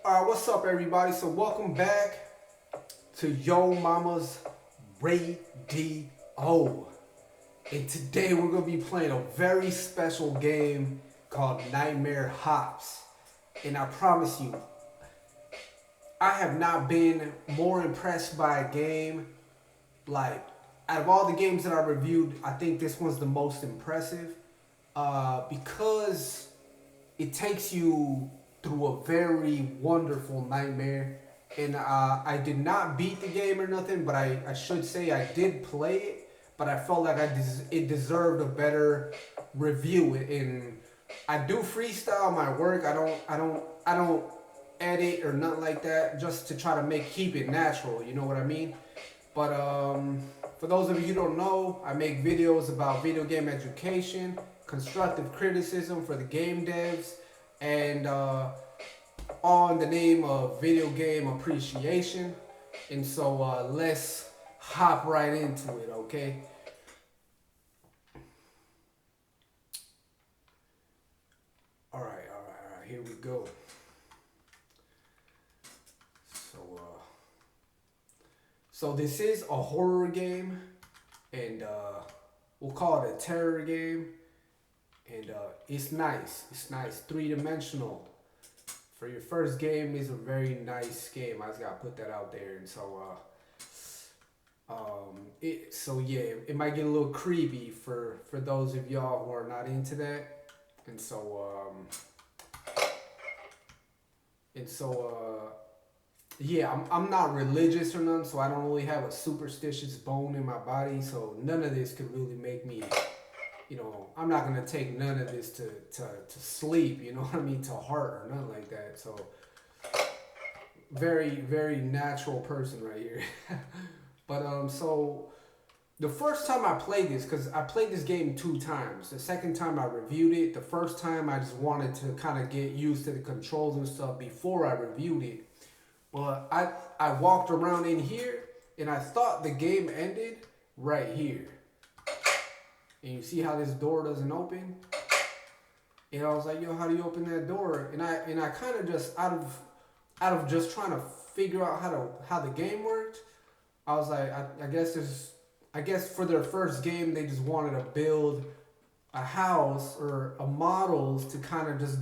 What's up, everybody? So, welcome back to Yo Mama's Radio. And today we're gonna be playing a very special game called Nightmare Hops. And I promise you, I have not been more impressed by a game. Like, out of all the games that I reviewed, I think this one's the most impressive because it takes you through a very wonderful nightmare. And I did not beat the game or nothing, but I should say I did play it. But I felt like it deserved a better review. And I do freestyle my work. I don't edit or nothing like that, just to try to keep it natural. You know what I mean? But for those of you who don't know, I make videos about video game education, constructive criticism for the game devs, and all in the name of video game appreciation. And so let's hop right into it, okay? All right. Here we go. So, so this is a horror game, and we'll call it a terror game. And it's nice. It's nice, three-dimensional. For your first game, is a very nice game. I just gotta put that out there. And so, it might get a little creepy for those of y'all who are not into that. And so, and so, yeah, I'm not religious or nothing, so I don't really have a superstitious bone in my body. So none of this could really make me, I'm not gonna take none of this to sleep, you know what I mean, to heart or nothing like that. So very, very natural person right here. But so the first time I played this, because I played this game two times. The second time I reviewed it. The first time I just wanted to kind of get used to the controls and stuff before I reviewed it. But I walked around in here and I thought the game ended right here. And you see how this door doesn't open? And I was like, yo, how do you open that door? And I kind of just out of just trying to figure out how the game worked. I was like, I guess for their first game they just wanted to build a house or a models to kind of just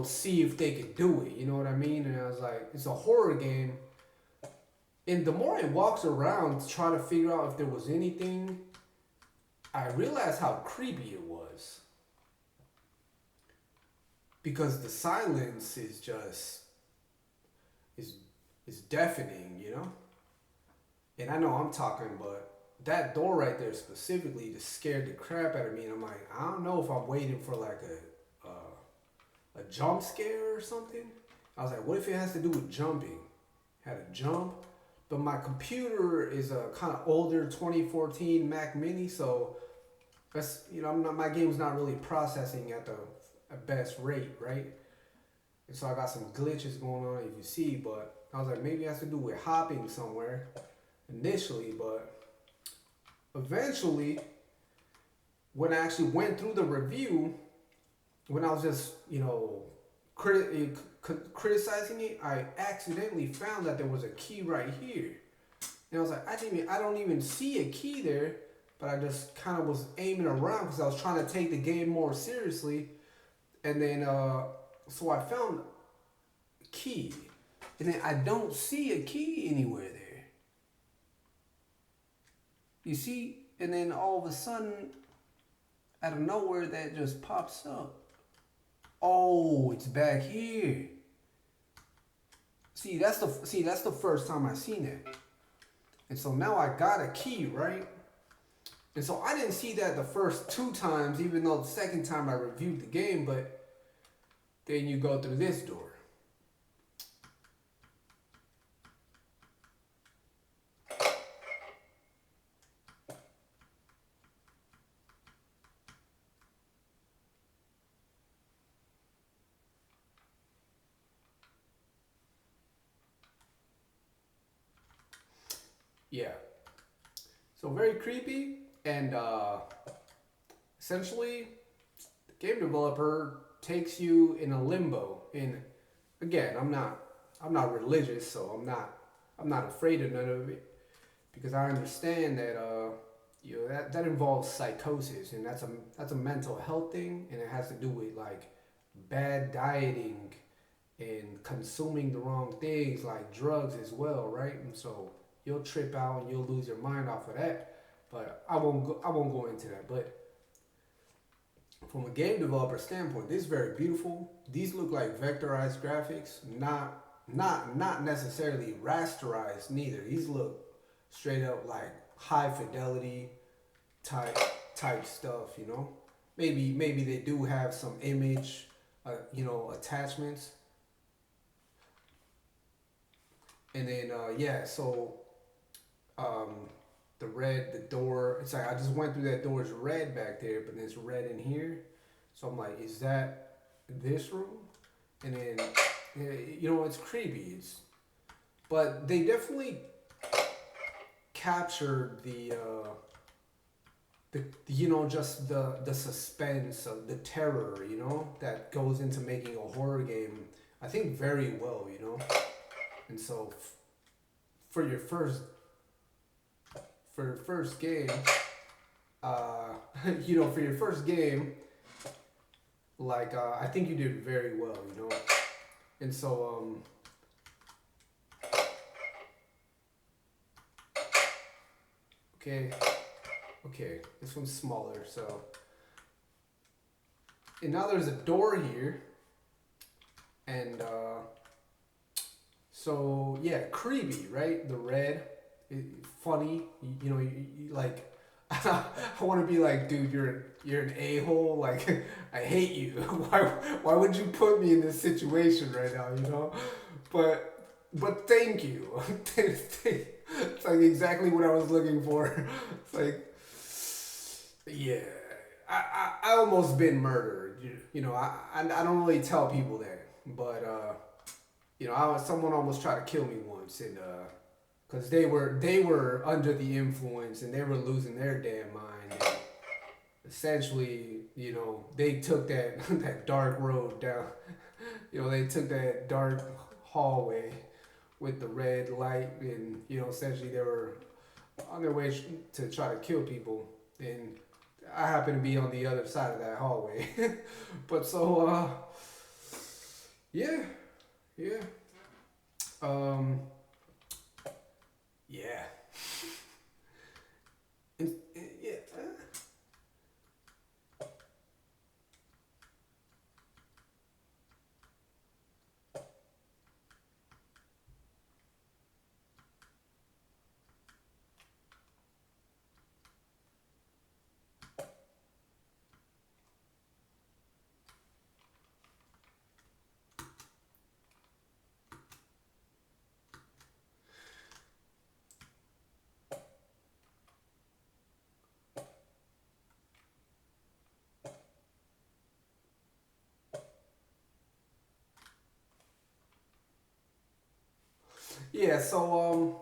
see if they could do it. You know what I mean? And I was like, it's a horror game. And the more I walked around to try to figure out if there was anything, I realized how creepy it was. Because the silence is is deafening. And I know I'm talking, but that door right there specifically just scared the crap out of me. And I'm like, I don't know if I'm waiting for like a jump scare or something. I was like, what if it has to do with jumping? Had a jump, but my computer is a kind of older 2014 Mac Mini, so that's my game's not really processing at the best rate, right? And so I got some glitches going on, if you see. But I was like, maybe it has to do with hopping somewhere initially, but eventually, when I actually went through the review, when I was just criticizing it, I accidentally found that there was a key right here, and I was like, I don't even see a key there, but I just kind of was aiming around because I was trying to take the game more seriously, and then so I found a key, and then I don't see a key anywhere there. You see, and then all of a sudden, out of nowhere, that just pops up. Oh, it's back here. That's the first time I seen it. And so now I got a key, right? And so I didn't see that the first two times, even though the second time I reviewed the game, but then you go through this door. Yeah. So very creepy, and essentially, the game developer takes you in a limbo. In again, I'm not religious, so I'm not afraid of none of it because I understand that you know that involves psychosis, and that's a mental health thing, and it has to do with like bad dieting and consuming the wrong things like drugs as well, right? And so you'll trip out and you'll lose your mind off of that. But I won't go into that. But from a game developer standpoint, this is very beautiful. These look like vectorized graphics, not necessarily rasterized neither. These look straight up like high fidelity type type stuff, you know. Maybe they do have some image, you know, attachments, and then yeah, so um, the door. It's like I just went through that door. It's red back there, but then it's red in here. So I'm like, is that this room? And then you know, it's creepy. It's but they definitely captured the you know just the suspense of the terror, you know, that goes into making a horror game. I think very well, you know. And so for your first for your first game, uh, you know, for your first game, like I think you did very well, you know. And so okay, okay, this one's smaller. So and now there's a door here, and so yeah, creepy, right? The red, it, funny. You know, like I want to be like, dude, you're an a hole. Like I hate you. Why would you put me in this situation right now? You know, but thank you. It's like exactly what I was looking for. It's like yeah, I almost been murdered. You know, I don't really tell people that, but you know, someone almost tried to kill me once, and because they were under the influence and they were losing their damn mind. And essentially, you know, they took that that dark road down. You know, they took that dark hallway with the red light, and you know, essentially they were on their way to try to kill people, and I happen to be on the other side of that hallway. But so, yeah, yeah, um, yeah. Yeah. Yeah, so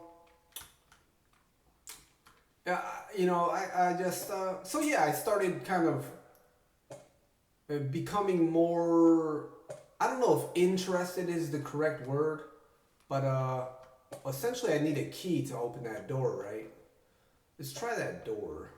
yeah, you know, I just so yeah, I started kind of becoming more. I don't know if interested is the correct word, but essentially, I need a key to open that door, right? Let's try that door.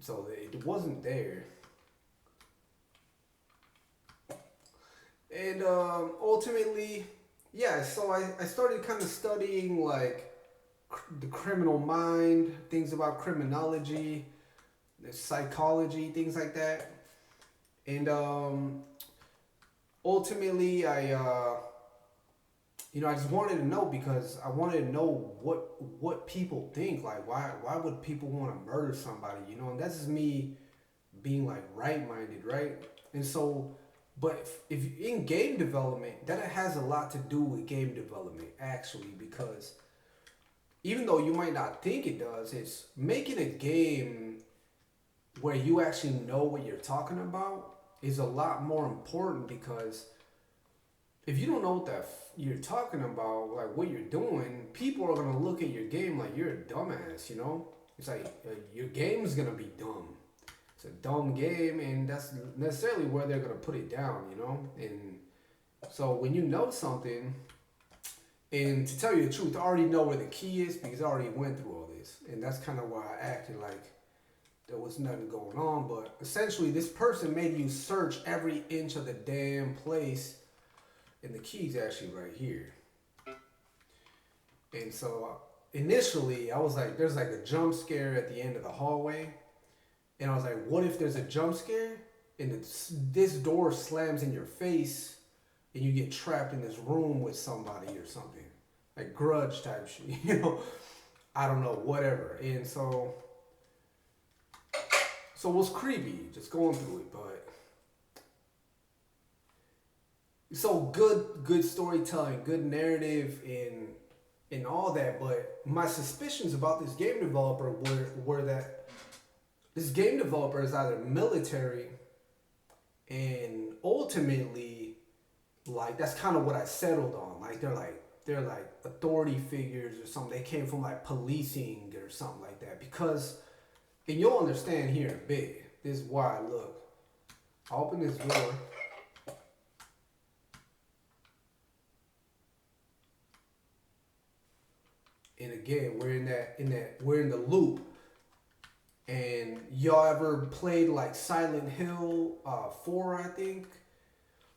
So it wasn't there, and ultimately, yeah. So I started kind of studying like the criminal mind, things about criminology, the psychology, things like that. And ultimately, you know, I just wanted to know because I wanted to know what people think. Like, why would people want to murder somebody? You know, and that's just me being like right minded, right? And so, but if in game development, that has a lot to do with game development actually, because even though you might not think it does, it's making a game where you actually know what you're talking about is a lot more important, because if you don't know what you're talking about, like what you're doing, people are gonna look at your game like you're a dumbass. You know, it's like your game's gonna be dumb. It's a dumb game, and that's necessarily where they're gonna put it down. You know, and so when you know something, and to tell you the truth, I already know where the key is because I already went through all this, and that's kind of why I acted like there was nothing going on. But essentially, this person made you search every inch of the damn place, and the key's actually right here. And so initially, I was like, there's like a jump scare at the end of the hallway, and I was like, what if there's a jump scare and this door slams in your face, and you get trapped in this room with somebody or something, like Grudge type shit, you know? I don't know, whatever. And so it was creepy just going through it, but so good storytelling, good narrative, and all that. But my suspicions about this game developer were that this game developer is either military, and ultimately, like that's kind of what I settled on. Like they're like authority figures or something. They came from like policing or something like that. Because, and you'll understand here in a bit. This is why. Look, I open this door. And again, we're in the loop. And y'all ever played like Silent Hill 4, I think,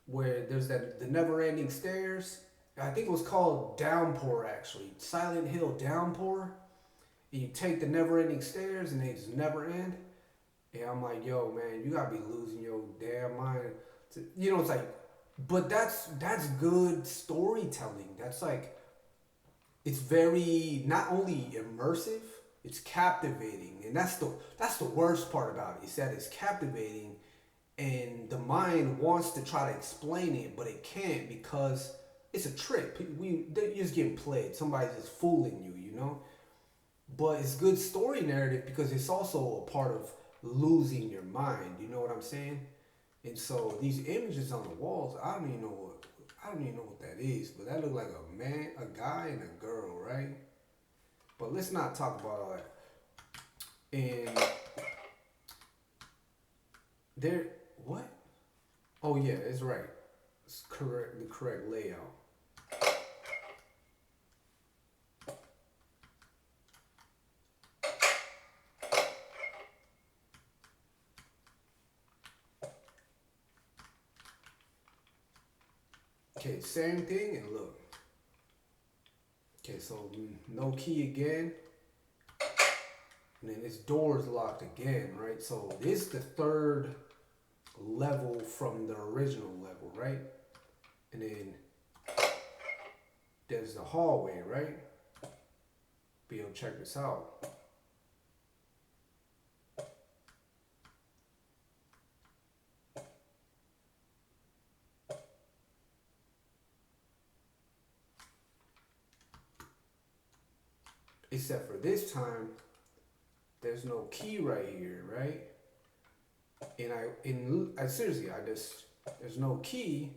where there's the never-ending stairs. I think it was called Downpour, actually. Silent Hill Downpour. And you take the never-ending stairs and they just never end. And I'm like, yo, man, you gotta be losing your damn mind. You know, it's like, but that's good storytelling. That's like, it's very not only immersive, it's captivating, and that's the worst part about it. Is that it's captivating, and the mind wants to try to explain it, but it can't because it's a trick. You're just getting played. Somebody's just fooling you, you know. But it's good story narrative because it's also a part of losing your mind. You know what I'm saying? And so these images on the walls, I don't even know what that is, but that looked like a man, a guy, and a girl, right? But let's not talk about all that. And there, what? Oh yeah, it's right. It's correct. The correct layout. Okay, same thing, and look. Okay, so no key again. And then this door is locked again, right? So this is the third level from the original level, right? And then there's the hallway, right? Be able to check this out. Except for this time, there's no key right here, right? And I seriously, there's no key,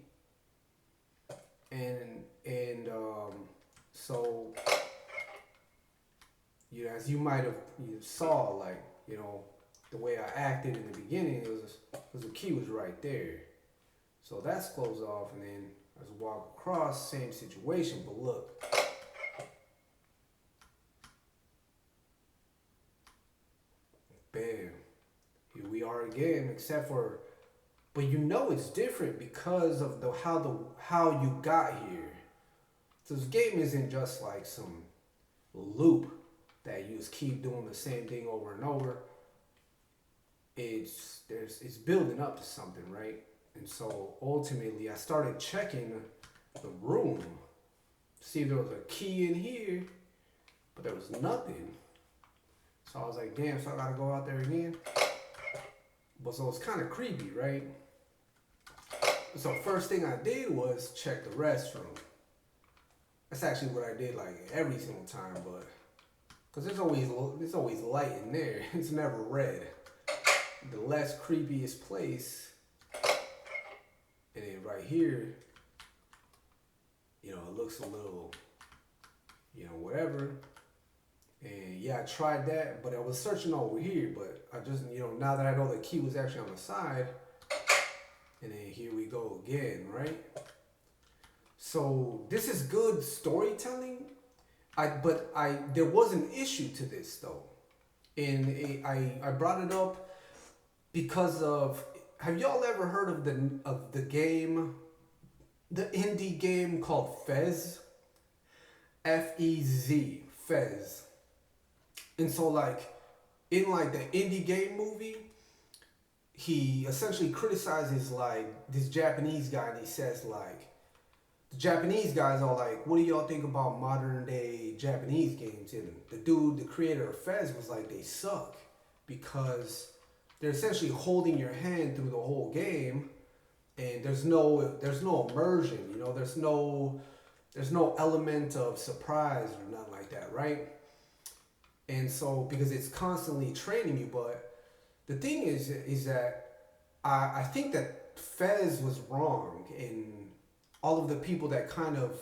and so you know, as you might have you saw, like, you know, the way I acted in the beginning, it was because the key was right there. So that's closed off, and then as I walk across, same situation. But look, bam, here we are again. Except for, but you know it's different because of how you got here. So this game isn't just like some loop that you just keep doing the same thing over and over. It's building up to something, right? And so ultimately, I started checking the room, see if there was a key in here, but there was nothing. So I was like, damn, so I gotta go out there again. But so it's kind of creepy, right? So first thing I did was check the restroom. That's actually what I did like every single time, but because there's always light in there. It's never red. the less creepiest place, and then right here, it looks a little, whatever. And yeah, I tried that, but I was searching over here, but I just, now that I know the key was actually on the side, and then here we go again, right? So this is good storytelling. There was an issue to this though, and I brought it up because of. Have y'all ever heard of the game, the indie game called Fez? Fez, Fez. And so like in like the indie game movie, he essentially criticizes like this Japanese guy, and he says like the Japanese guys are like, what do y'all think about modern day Japanese games? And the dude, the creator of Fez, was like, they suck because they're essentially holding your hand through the whole game, and there's no immersion. There's no element of surprise or nothing like that, right? And so because it's constantly training you, but the thing is that I think that Fez was wrong, and all of the people that kind of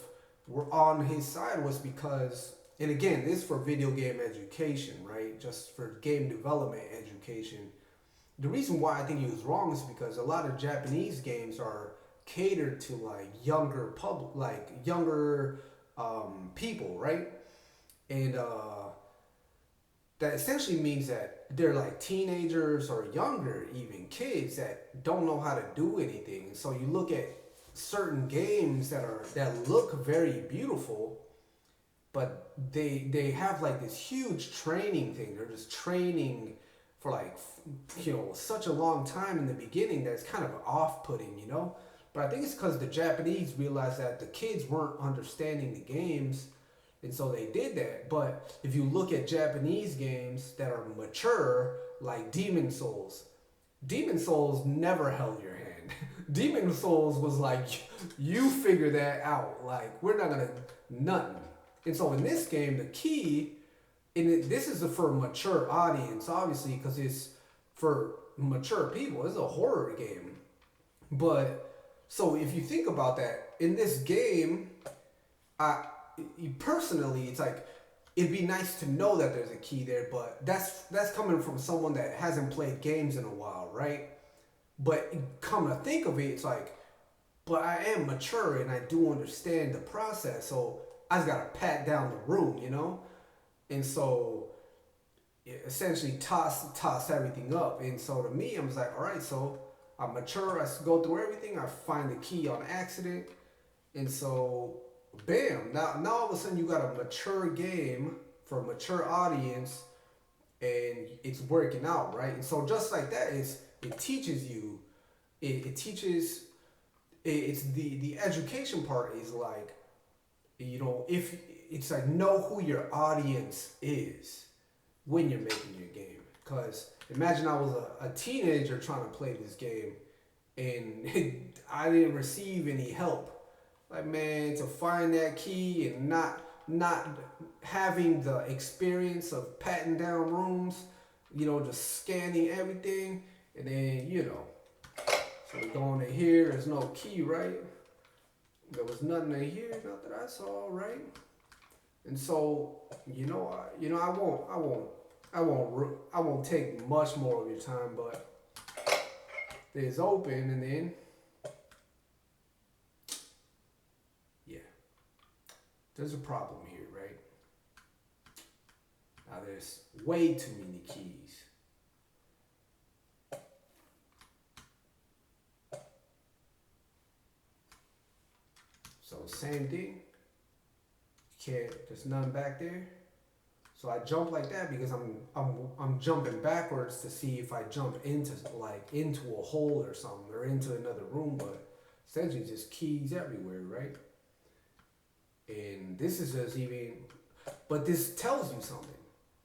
were on his side was because, and again, this is for video game education, right? Just for game development education. The reason why I think he was wrong is because a lot of Japanese games are catered to like younger people, right? And that essentially means that they're like teenagers or younger, even kids that don't know how to do anything. So you look at certain games that look very beautiful, but they have like this huge training thing. They're just training for like such a long time in the beginning that's kind of off-putting. But I think it's because the Japanese realized that the kids weren't understanding the games, and so they did that. But if you look at Japanese games that are mature, like Demon Souls never held your hand. Demon Souls was like, you figure that out. Like, we're not gonna nothing. And so in this game, the key, this is for a mature audience, obviously, because it's for mature people. It's a horror game. But so if you think about that, in this game, personally, it's like it'd be nice to know that there's a key there, but that's coming from someone that hasn't played games in a while, right? But come to think of it, it's like, but I am mature and I do understand the process, so I just gotta pat down the room. And so essentially toss everything up. And so to me, I was like, all right, so I'm mature. I go through everything. I find the key on accident, and so bam! Now all of a sudden you got a mature game for a mature audience, and it's working out, right? And so just like that, it teaches you. It teaches. It's the education part is like, if it's like know who your audience is when you're making your game. Because imagine I was a teenager trying to play this game, and I didn't receive any help. Like, man, to find that key and not having the experience of patting down rooms, just scanning everything, and then so we go in here. There's no key, right? There was nothing in here, not that I saw, right? And so I won't take much more of your time, but it's open, and then yeah, there's a problem here, right? Now there's way too many keys. So same thing. There's none back there. So I jump like that because I'm jumping backwards to see if I jump into a hole or something or into another room, but essentially just keys everywhere, right? And this is just but this tells you something.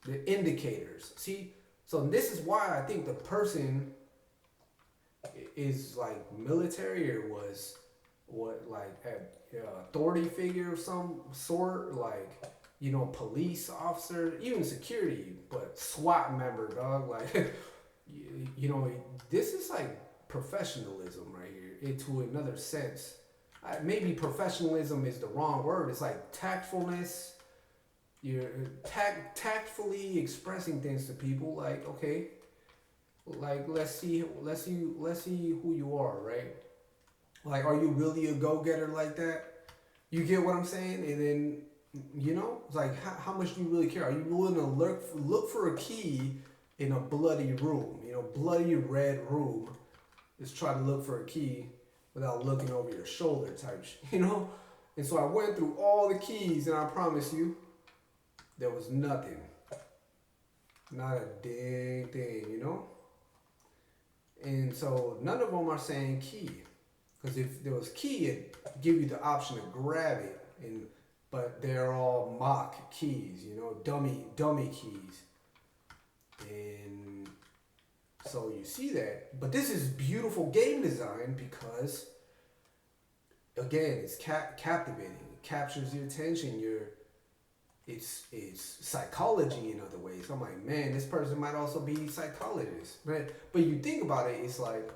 The indicators. See, so this is why I think the person is like military or was authority figure of some sort, like police officer, even security, but SWAT member, dog. Like you know, this is like professionalism right here, into another sense. Maybe professionalism is the wrong word. It's like tactfulness. You're tactfully expressing things to people. Like, okay, like let's see who you are, right? Like, are you really a go getter like that? You get what I'm saying? And then, it's like how much do you really care? Are you willing to look for a key in a bloody room? Bloody red room. Just try to look for a key without looking over your shoulder type, And so I went through all the keys, and I promise you, there was nothing, not a dang thing. And so none of them are saying key. Because if there was key, it'd give you the option to grab it, but they're all mock keys, dummy keys. And so you see that. But this is beautiful game design because, again, it's captivating. It captures your attention. It's psychology in other ways. I'm like, man, this person might also be a psychologist. But you think about it, it's like,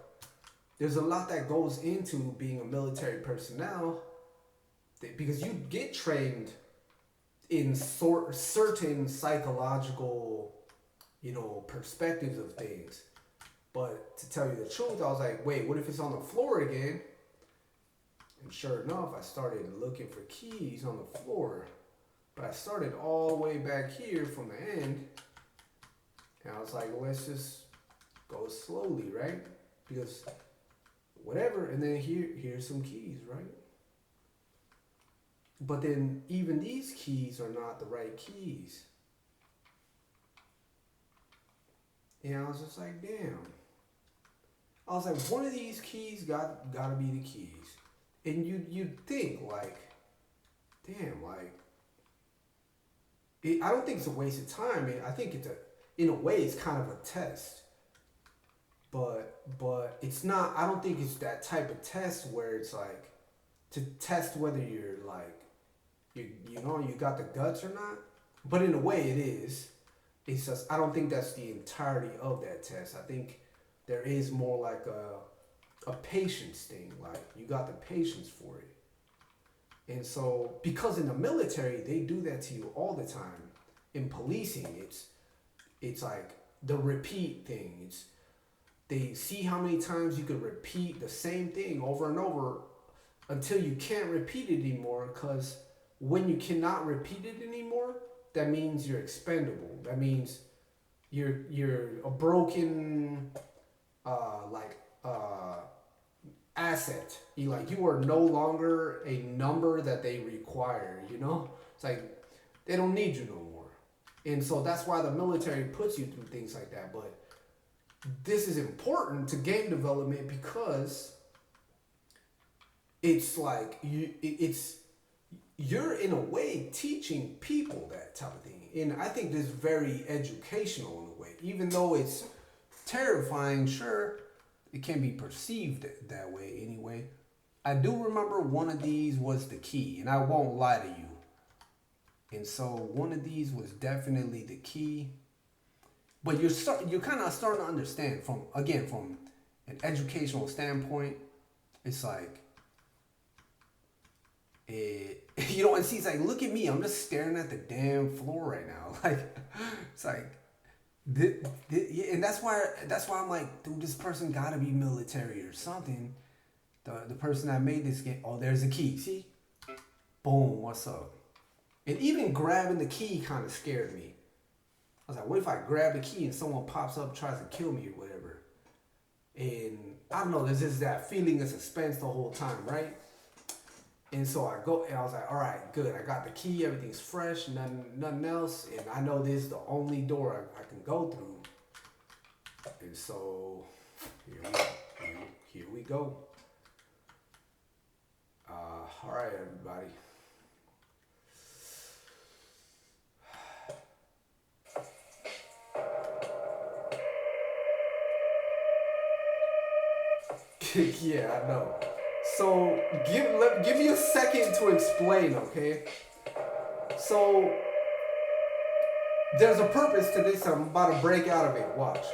there's a lot that goes into being a military personnel because you get trained in certain psychological, perspectives of things. But to tell you the truth, I was like, wait, what if it's on the floor again? And sure enough, I started looking for keys on the floor. But I started all the way back here from the end. And I was like, let's just go slowly, right? Because whatever, and then here's some keys, right? But then even these keys are not the right keys. And I was just like, damn. I was like, one of these keys gotta be the keys. And you'd think like, damn, like, I don't think it's a waste of time. I think in a way, it's kind of a test. But it's not. I don't think it's that type of test where it's like to test whether you're like you got the guts or not. But in a way, it is. It's just I don't think that's the entirety of that test. I think there is more like a patience thing. Like you got the patience for it. And so, because in the military, they do that to you all the time. In policing, it's like the repeat thing. They see how many times you can repeat the same thing over and over until you can't repeat it anymore. Because when you cannot repeat it anymore, that means you're expendable. That means you're a broken asset. You are no longer a number that they require. It's like they don't need you no more. And so that's why the military puts you through things like that. But this is important to game development because it's like you're in a way teaching people that type of thing. And I think this is very educational in a way. Even though it's terrifying, sure, it can be perceived that way anyway. I do remember one of these was the key, and I won't lie to you. And so one of these was definitely the key. But you're kind of starting to understand from an educational standpoint. It's like and see, it's like, look at me, I'm just staring at the damn floor right now. Like, it's like, and that's why I'm like, dude, this person gotta be military or something. The person that made this game, oh, there's a key, see? Boom, what's up? And even grabbing the key kind of scared me. I was like, what if I grab the key and someone pops up, tries to kill me or whatever? And I don't know, there's just that feeling of suspense the whole time, right? And so I go, and I was like, all right, good. I got the key, everything's fresh, nothing else. And I know this is the only door I can go through. And so here we go. All right, everybody. Yeah, I know. So give me a second to explain, okay? So there's a purpose to this. I'm about to break out of it. Watch.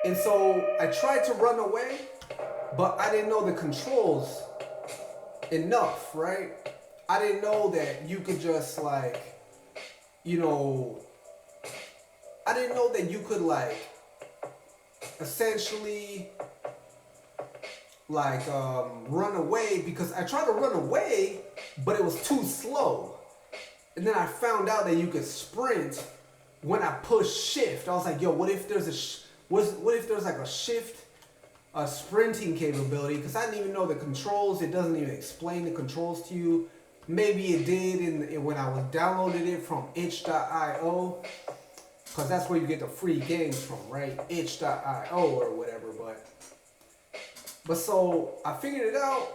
And so I tried to run away, but I didn't know the controls enough, right? I didn't know that you could just like, you know, I didn't know that you could like essentially like run away, because I tried to run away, but it was too slow. And then I found out that you could sprint when I push shift. I was like, yo, what if there's what if there's like a shift, a sprinting capability? Because I didn't even know the controls. It doesn't even explain the controls to you. Maybe it did when I was downloaded it from itch.io, because that's where you get the free games from, right? Itch.io or whatever. But so I figured it out,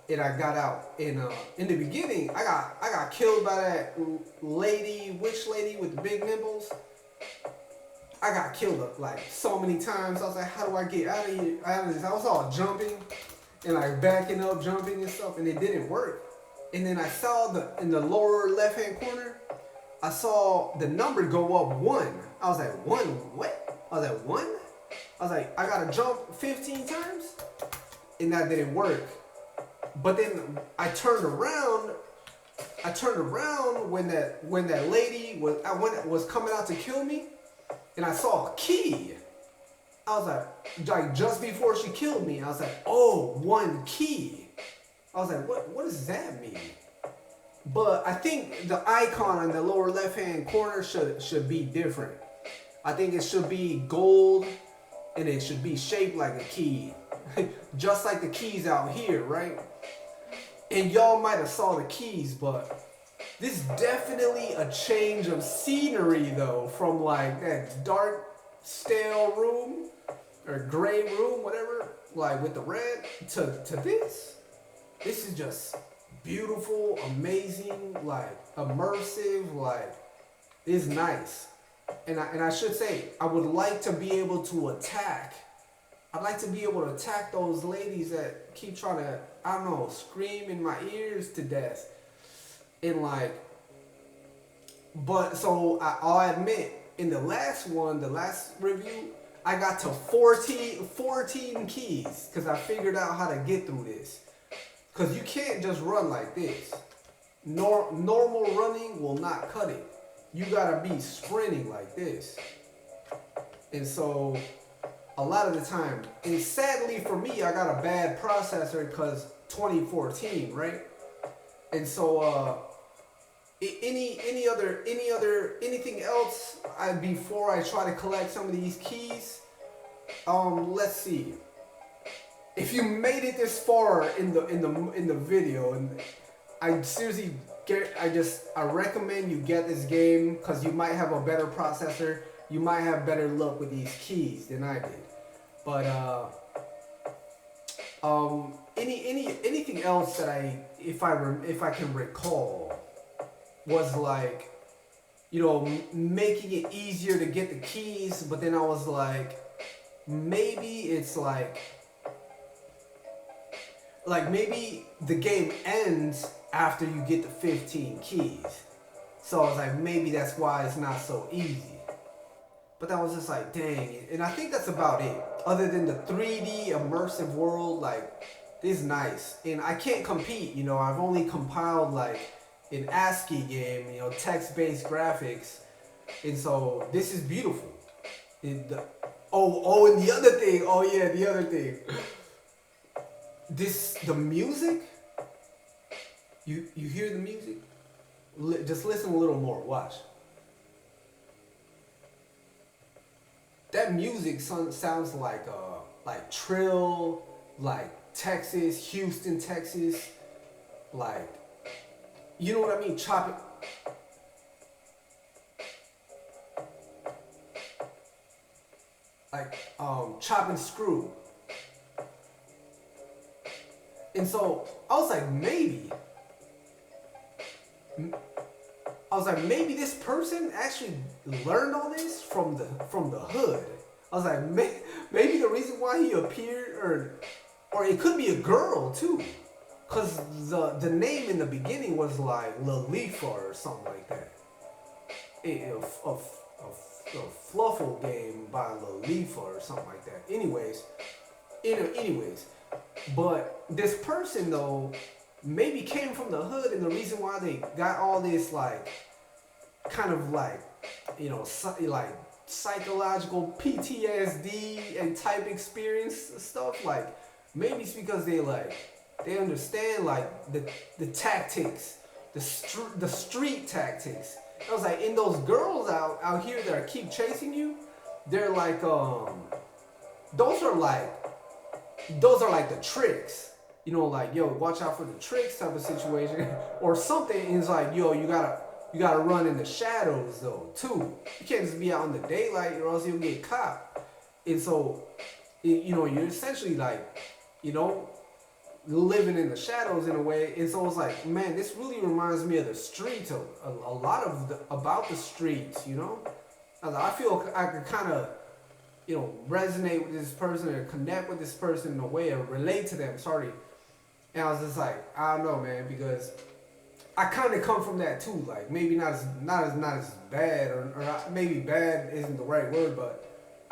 and I got out. And in the beginning, I got killed by that witch lady with the big nipples. I got killed like so many times. I was like, how do I get out of here? Out of this? I was all jumping and like backing up, jumping and stuff, and it didn't work. And then I saw in the lower left hand corner, I saw the number go up 1. I was like, 1 what? I was like, 1? I was like, I gotta jump 15 times? And that didn't work. But then I turned around when that lady was coming out to kill me, and I saw a key. I was like just before she killed me, I was like, oh, 1 key. I was like, what does that mean? But I think the icon in the lower left hand corner should be different. I think it should be gold, and it should be shaped like a key. Just like the keys out here, right? And y'all might have saw the keys, but this is definitely a change of scenery though, from like that dark, stale room or gray room, whatever, like with the red, to this. This is just beautiful, amazing, like immersive, like it's nice. And I should say, I would like to be able to attack. I'd like to be able to attack those ladies that keep trying to, I don't know, scream in my ears to death. And like, but so I'll admit, in the last review, I got to 14 keys, because I figured out how to get through this. Because you can't just run like this. Normal running will not cut it. You gotta be sprinting like this. And so a lot of the time, and sadly for me, I got a bad processor because 2014, right? And so anything else before I try to collect some of these keys, let's see. If you made it this far in the video, and I seriously I recommend you get this game, because you might have a better processor. You might have better luck with these keys than I did. But anything else that if I can recall, was like, you know, making it easier to get the keys. But then I was like, maybe it's like maybe the game ends after you get the 15 keys. So I was like, maybe that's why it's not so easy. But that was just like, dang. And I think that's about it. Other than the 3D immersive world, like, this is nice. And I can't compete, you know. I've only compiled like an ASCII game, you know, text-based graphics. And so this is beautiful. And the other thing. The music. You hear the music? Just listen a little more. Watch. That music sounds like trill, like Texas, Houston, Texas, like, you know what I mean? Chopping. Like chop and screw. And so I was like, maybe this person actually learned all this from the hood. I was like, maybe the reason why he appeared, or it could be a girl too, cause the name in the beginning was like Lalifa or something like that. little fluffle game by Lil Leafa or something like that. Anyways, but this person though maybe came from the hood, and the reason why they got all this like kind of like like psychological PTSD and type experience stuff, like maybe it's because they understand like the tactics, the street tactics. I was like, and those girls out here that are keep chasing you, they're like those are like those are like the tricks. Like, yo, watch out for the tricks type of situation. Or something is like, yo, you gotta run in the shadows though too. You can't just be out in the daylight or else you'll get caught. And so you're essentially like, living in the shadows in a way. And so it's like, man, this really reminds me of the streets, a lot of about the streets. I feel I could kind of resonate with this person or connect with this person in a way or relate to them. Sorry. And I was just like, I don't know, man, because I kind of come from that too. Like maybe not as bad, or maybe bad isn't the right word, but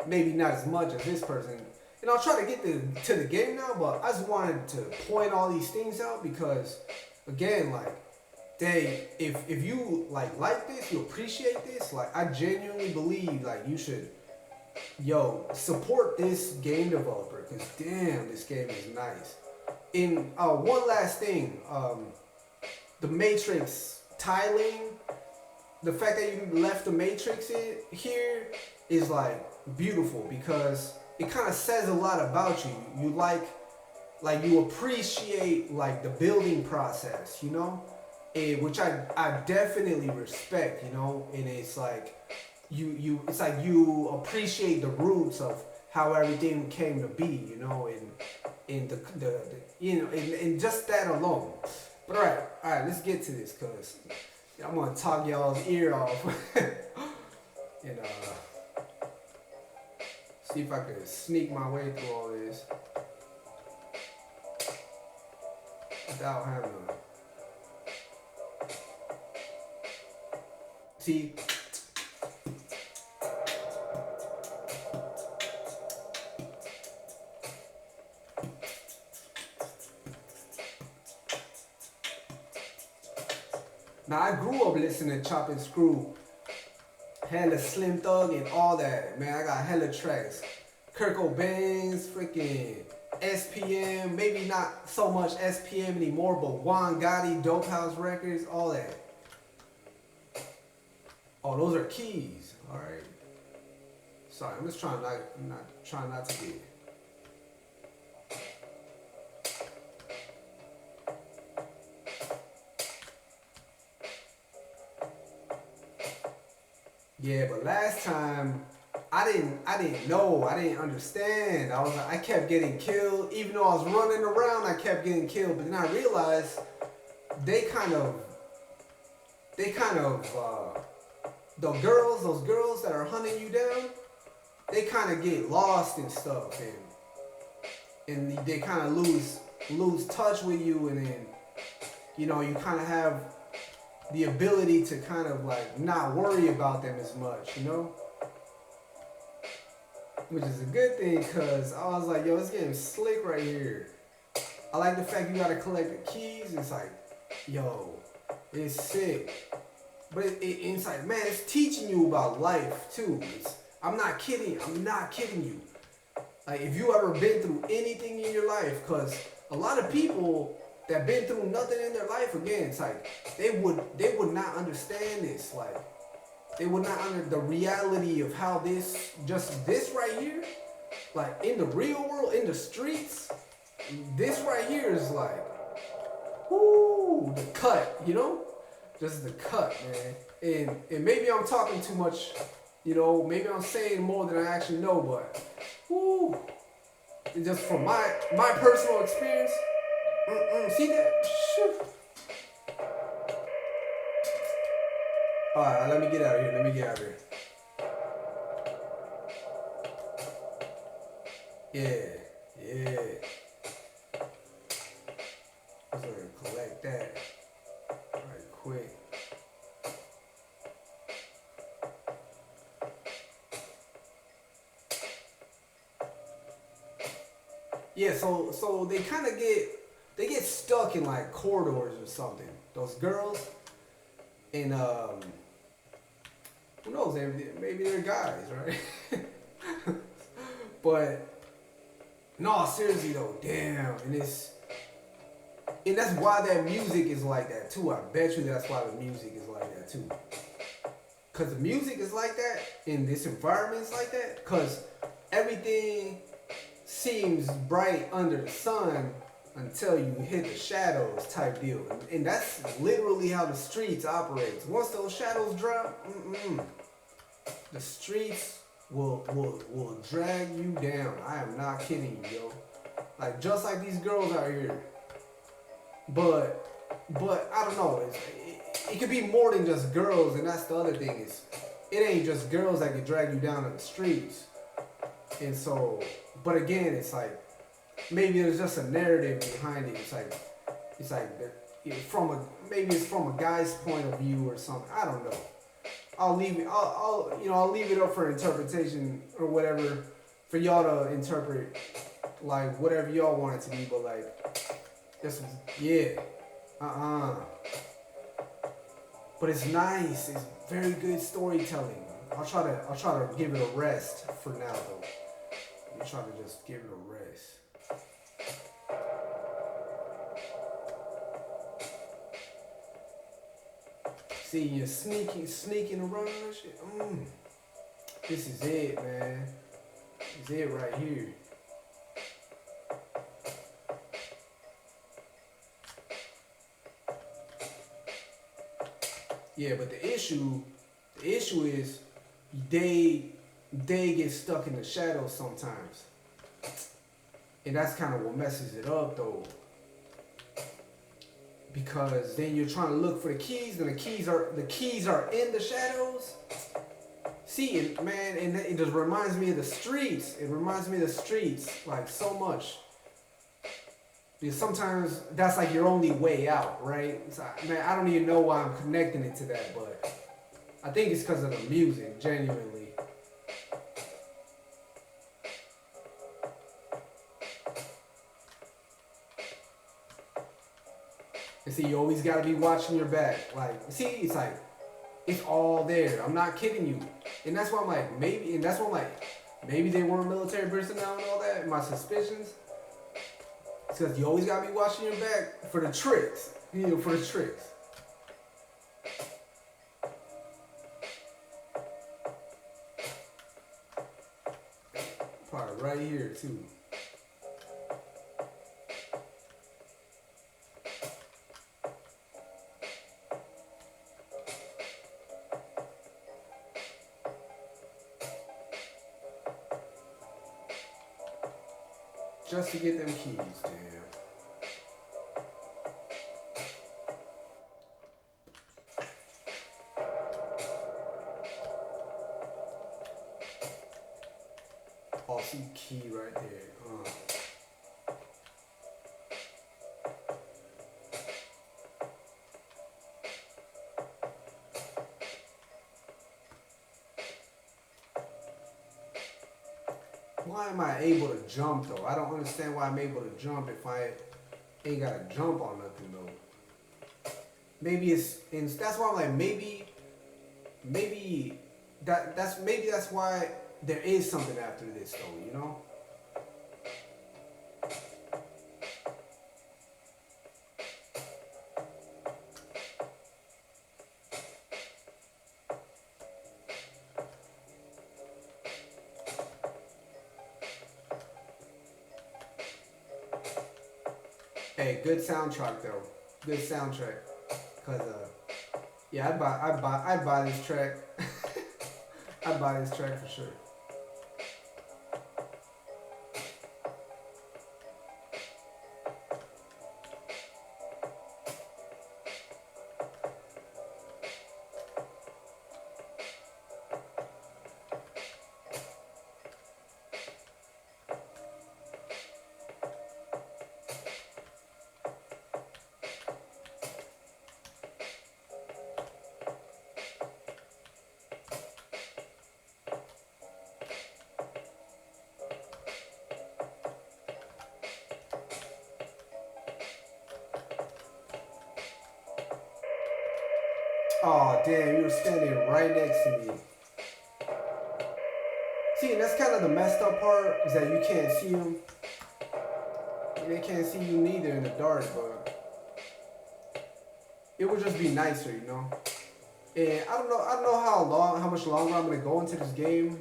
maybe not as much as this person. And I'll try to get to the game now, but I just wanted to point all these things out because, again, like, if you like this, you appreciate this. Like, I genuinely believe like you should, support this game developer because damn, this game is nice. And one last thing, the Matrix tiling, the fact that you left the Matrix in here is like beautiful because it kind of says a lot about you. You like you appreciate like the building process, which I definitely respect, and it's like it's like you appreciate the roots of how everything came to be, and and just that alone. But all right, let's get to this because I'm gonna talk y'all's ear off, and see if I can sneak my way through all this without having to. See. Now I grew up listening to Chop and Screw, hella Slim Thug and all that. Man, I got hella tracks. Kurt Cobain's, freaking SPM, maybe not so much SPM anymore, but Juan Gotti, Dope House Records, all that. Oh, those are keys. All right. Sorry, I'm just trying not to get. Yeah, but last time I didn't know, I didn't understand. I kept getting killed, even though I was running around. I kept getting killed, but then I realized they kind of those girls that are hunting you down, they kind of get lost and stuff, and they kind of lose touch with you, and then you kind of have the ability to kind of like not worry about them as much, which is a good thing because I was like, yo, it's getting slick right here. I like the fact you gotta collect the keys. It's like, yo, it's sick. But it's like, man, it's teaching you about life too. I'm not kidding you. Like, if you ever been through anything in your life, because a lot of people that been through nothing in their life, again, it's like they would not understand this. Like, they would not under the reality of how this right here, like in the real world, in the streets, this right here is like, whoo, the cut, just the cut, man. And maybe I'm talking too much, maybe I'm saying more than I actually know, but whoo, just from my personal experience. See that? Shoot. Alright, let me get out of here. Yeah. I'm gonna collect that right quick. Yeah, so they kind of get stuck in like corridors or something. Those girls and who knows? Maybe they're guys, right? But no, seriously though, damn, and that's why that music is like that too. I bet you that's why the music is like that too. Cause the music is like that in this environment is like that. Cause everything seems bright under the sun until you hit the shadows type deal. And that's literally how the streets operates. Once those shadows drop, the streets will drag you down. I am not kidding you, yo. Like just like these girls out here. But I don't know. It could be more than just girls, and that's the other thing is, it ain't just girls that can drag you down in the streets. And so, but again, it's like maybe there's just a narrative behind it. It's like from a maybe it's from a guy's point of view or something. I don't know. I'll leave it. I'll leave it up for interpretation or whatever for y'all to interpret like whatever y'all want it to be. But like this was yeah, But it's nice. It's very good storytelling. I'll try to give it a rest for now though. I'm trying to just give it a rest. See, you're sneaking around and shit. This is it, man. This is it right here. Yeah, but the issue is they get stuck in the shadows sometimes, and that's kind of what messes it up though. Because then you're trying to look for the keys, and the keys are in the shadows. See, man, and it just reminds me of the streets. It reminds me of the streets like so much. Because sometimes that's like your only way out, right? So, man, I don't even know why I'm connecting it to that, but I think it's because of the music, genuinely. And see, you always gotta be watching your back. Like, see, it's like, it's all there. I'm not kidding you. And that's why I'm like, maybe they weren't military personnel and all that, my suspicions. It's because you always gotta be watching your back for the tricks. For the tricks. Probably right here too. Just to get them keys, damn. Oh, see key right there. Why am I able to jump though? I don't understand why I'm able to jump if I ain't gotta jump on nothing though. Maybe and that's why I'm like maybe that's why there is something after this though, you know? Hey, good soundtrack though. Good soundtrack. Cause yeah, I'd buy this track. I'd buy this track for sure. Oh damn, you were standing right next to me. See, and that's kind of the messed up part is that you can't see them. And they can't see you neither in the dark, but it would just be nicer, you know. And I don't know how much longer I'm gonna go into this game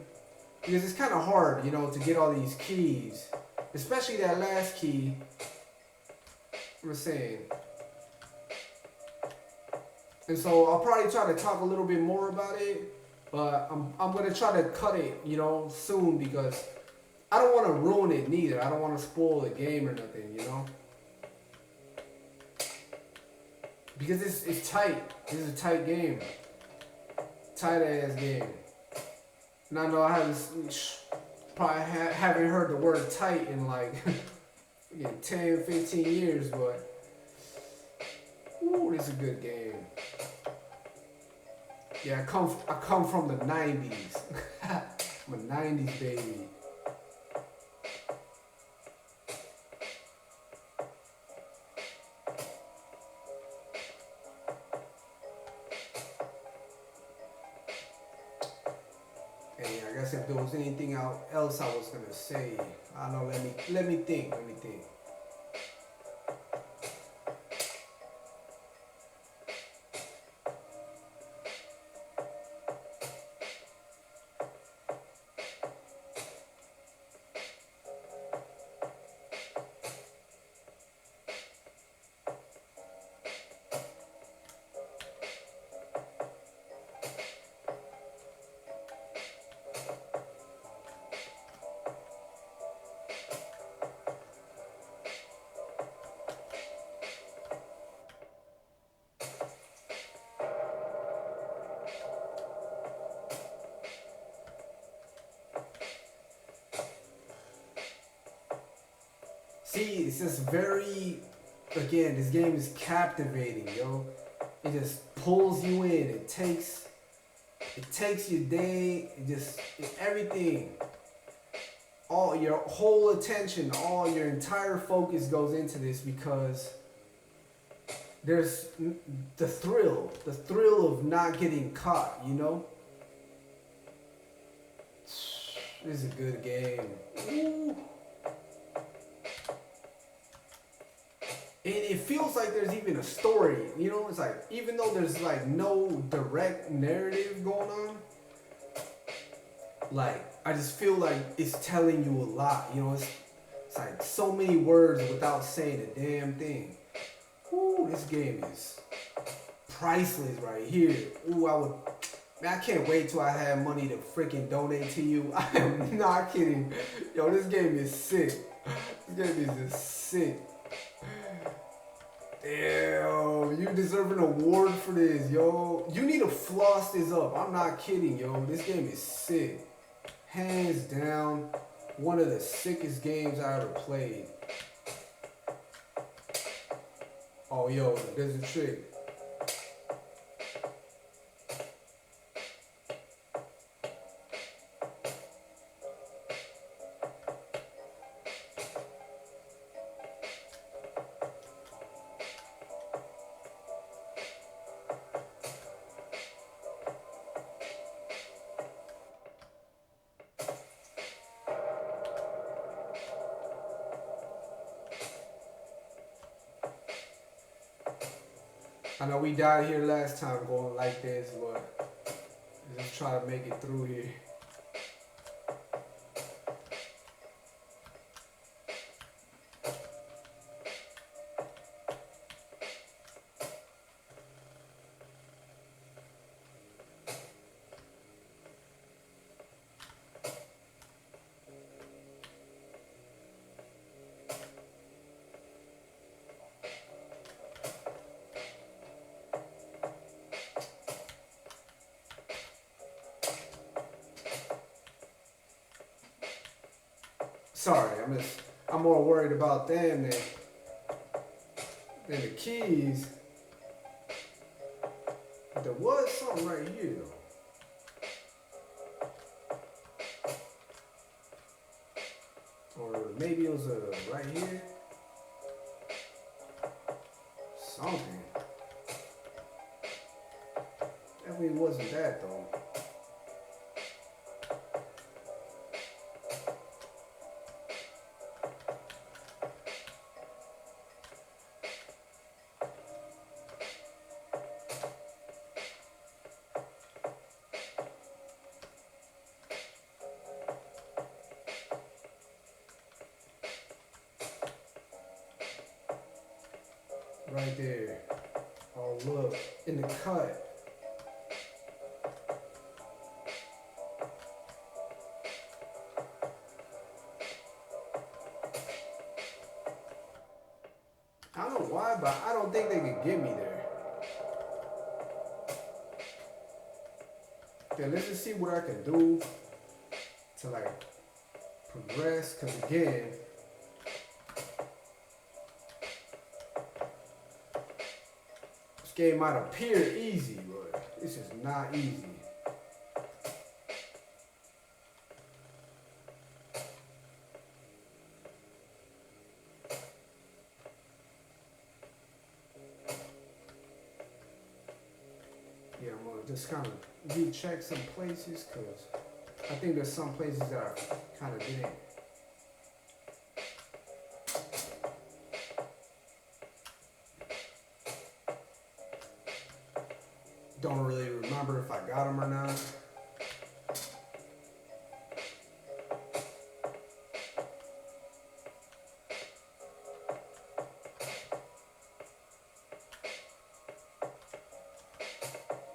because it's kind of hard, you know, to get all these keys, especially that last key. I'm just saying. And so I'll probably try to talk a little bit more about it, but I'm gonna try to cut it, you know, soon because I don't want to ruin it neither. I don't want to spoil the game or nothing, you know. Because it's tight. This is a tight game, tight ass game. And I know I probably haven't heard the word tight in like 10, 15 years, but ooh, this is a good game. Yeah, I come from the 90s. I'm a 90s baby. Hey, I guess if there was anything else I was gonna say, I don't know. Let me think. Let me think. See, it's just very. Again, this game is captivating, yo. It just pulls you in. It takes your day. Everything. All your whole attention, all your entire focus goes into this because there's the thrill of not getting caught, you know? This is a good game. Ooh. And it feels like there's even a story, you know? It's like, even though there's like no direct narrative going on, like, I just feel like it's telling you a lot, you know? It's like so many words without saying a damn thing. Ooh, this game is priceless right here. Ooh, man, I can't wait till I have money to freaking donate to you. I am not kidding. Yo, this game is sick. This game is just sick. Damn, you deserve an award for this, yo. You need to floss this up. I'm not kidding, yo. This game is sick. Hands down, one of the sickest games I ever played. Oh, yo, there's a trick. I know we died here last time going like this, but let's try to make it through here. Sorry, I'm more worried about them than the keys. But there was something right here though. Or maybe it was right here. Something. Definitely wasn't that though. Right there. Oh look, in the cut. I don't know why, but I don't think they could get me there. Okay, let's just see what I can do to like progress. Cause again, this game might appear easy, but this is not easy. Yeah, I'm gonna just kind of recheck some places because I think there's some places that I kind of didn't. Don't really remember if I got them or not.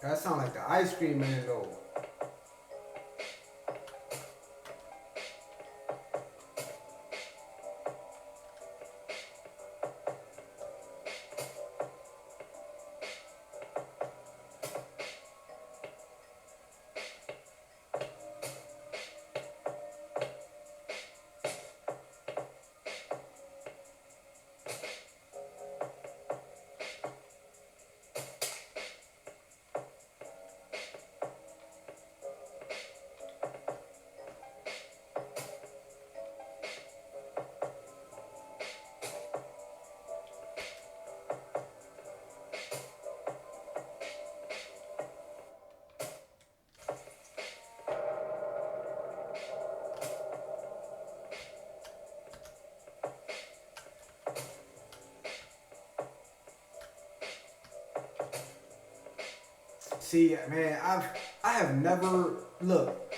That sound like the ice cream man though. See, man, I have never look.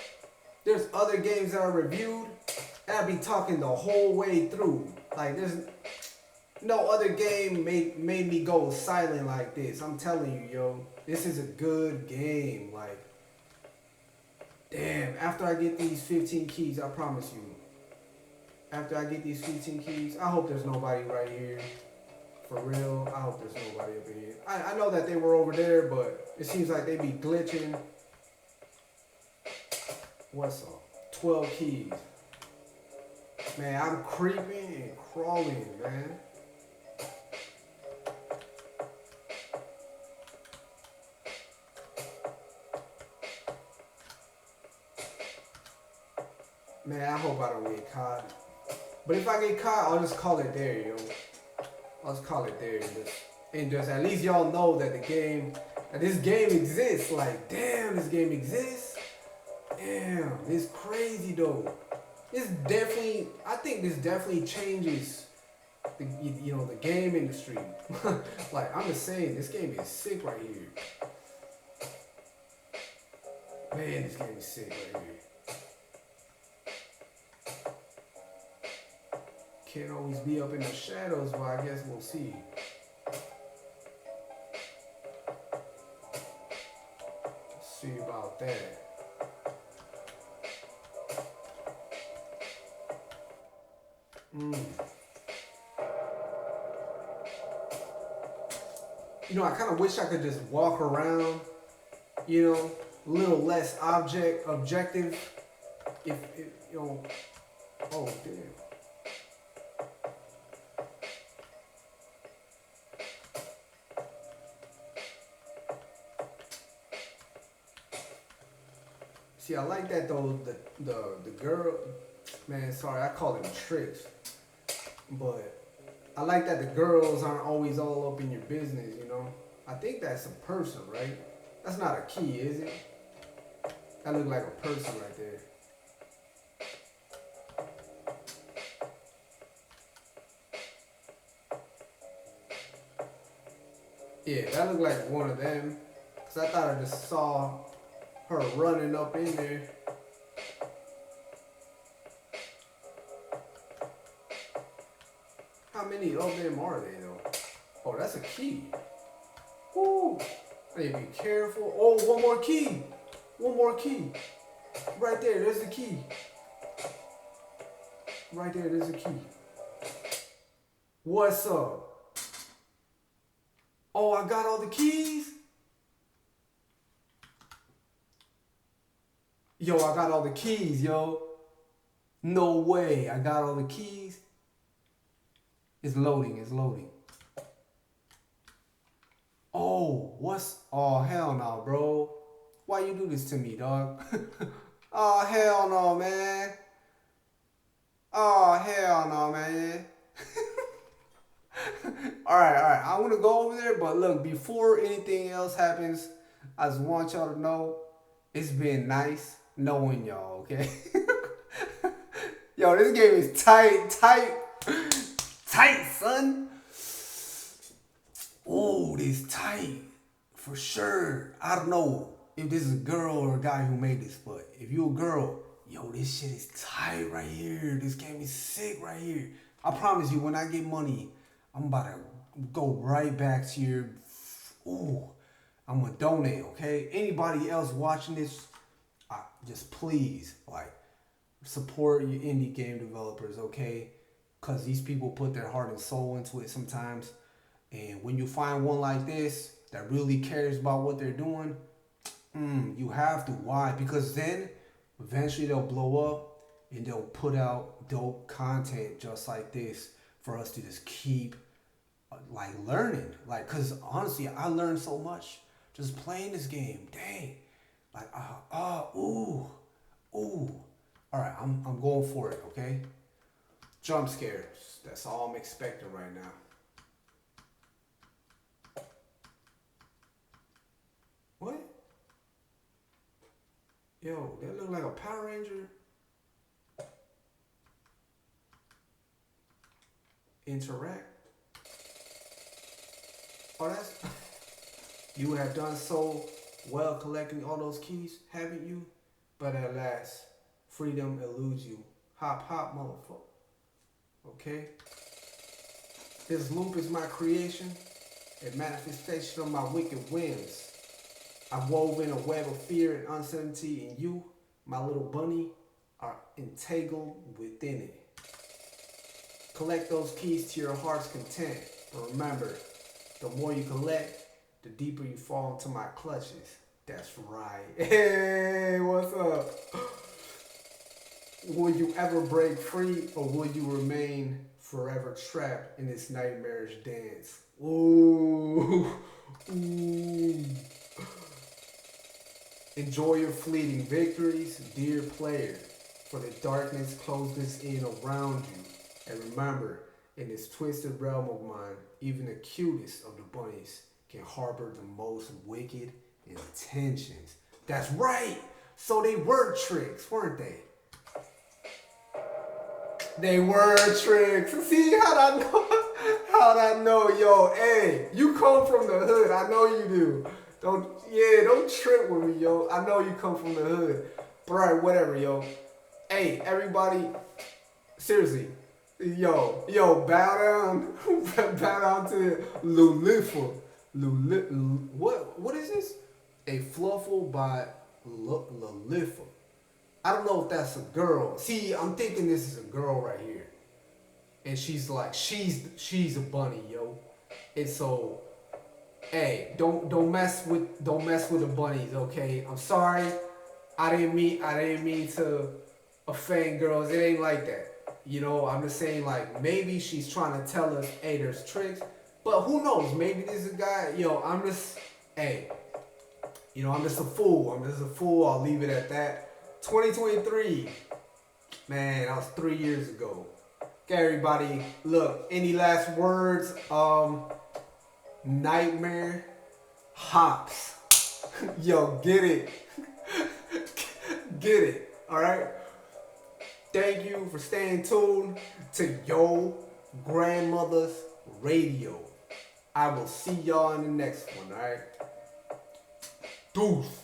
There's other games that I reviewed, and I be talking the whole way through. Like there's no other game made me go silent like this. I'm telling you, yo, this is a good game. Like, damn. After I get these 15 keys, I promise you. After I get these 15 keys, I hope there's nobody right here. For real, I hope there's nobody up in here. I know that they were over there, but it seems like they be glitching. What's up? 12 keys. Man, I'm creeping and crawling, man. Man, I hope I don't get caught. But if I get caught, I'll just call it there, yo. I'll just call it there. And just at least y'all know that that this game exists. Like, damn, this game exists. Damn, it's crazy though. I think this definitely changes the game industry. Like, I'm just saying, this game is sick right here. Man, this game is sick right here. Can't always be up in the shadows, but I guess we'll see. Let's see about that. I kind of wish I could just walk around, a little less objective. Oh damn. See, I like that though. The girl, man. Sorry, I call them tricks, but I like that the girls aren't always all up in your business. I think that's a person, right? That's not a key, is it? That look like a person right there. Yeah, that looked like one of them. Cause I thought I just saw her running up in there. How many of them are they though? Oh, that's a key. Woo! I need to be careful. Oh, one more key. One more key. Right there, there's the key. Right there, there's the key. What's up? Oh, I got all the keys? Yo, I got all the keys, yo. No way, I got all the keys. It's loading, it's loading. Oh, oh, hell no, bro. Why you do this to me, dog? Oh, hell no, man. Oh, hell no, man. Alright, I want to go over there, but look, before anything else happens, I just want y'all to know it's been nice knowing y'all, okay? Yo, this game is tight, son. Oh, this tight. For sure. I don't know if this is a girl or a guy who made this, but if you a girl, yo, this shit is tight right here. This game is sick right here. I promise you, when I get money, I'm about to go right back to your... Ooh, I'm going to donate, okay? Anybody else watching this, just please, like, support your indie game developers, okay? Because these people put their heart and soul into it sometimes. And when you find one like this that really cares about what they're doing, you have to. Why? Because then eventually they'll blow up and they'll put out dope content just like this for us to just keep like learning. Like, cause honestly, I learned so much just playing this game. Dang. Like, ooh. All right, I'm going for it. Okay. Jump scares. That's all I'm expecting right now. What? Yo, that look like a Power Ranger. Interact. Oh, that's... You have done so well collecting all those keys, haven't you? But at last, freedom eludes you. Hop, hop, motherfucker. Okay? This loop is my creation, a manifestation of my wicked whims. I've woven a web of fear and uncertainty in you, my little bunny, are entangled within it. Collect those keys to your heart's content. But remember, the more you collect, the deeper you fall into my clutches. That's right. Hey, what's up? Will you ever break free, or will you remain forever trapped in this nightmarish dance? Ooh. Ooh. Enjoy your fleeting victories, dear player, for the darkness closes in around you. And remember, in this twisted realm of mine, even the cutest of the bunnies can harbor the most wicked intentions. That's right! So they were tricks, weren't they? They were tricks. See, how'd I know? How'd I know? Yo, hey, you come from the hood. I know you do. Don't trip with me, yo. I know you come from the hood. But alright, whatever, yo. Hey, everybody, seriously, yo, bow down, bow down to Lulifa. What is this? A fluffle by Lulifa. I don't know if that's a girl. See, I'm thinking this is a girl right here, and she's like, she's a bunny, yo. And so, hey, don't mess with the bunnies, okay? I'm sorry. I didn't mean to offend girls. It ain't like that. You know, I'm just saying, like, maybe she's trying to tell us, hey, there's tricks. But who knows? Maybe this is a guy. Yo, I'm just a fool. I'll leave it at that. 2023. Man, that was 3 years ago. Okay, everybody. Look, any last words? Nightmare hops. Yo, get it. Get it. Alright? Thank you for staying tuned to Yo Grandmother's Radio. I will see y'all in the next one, alright? Deuce.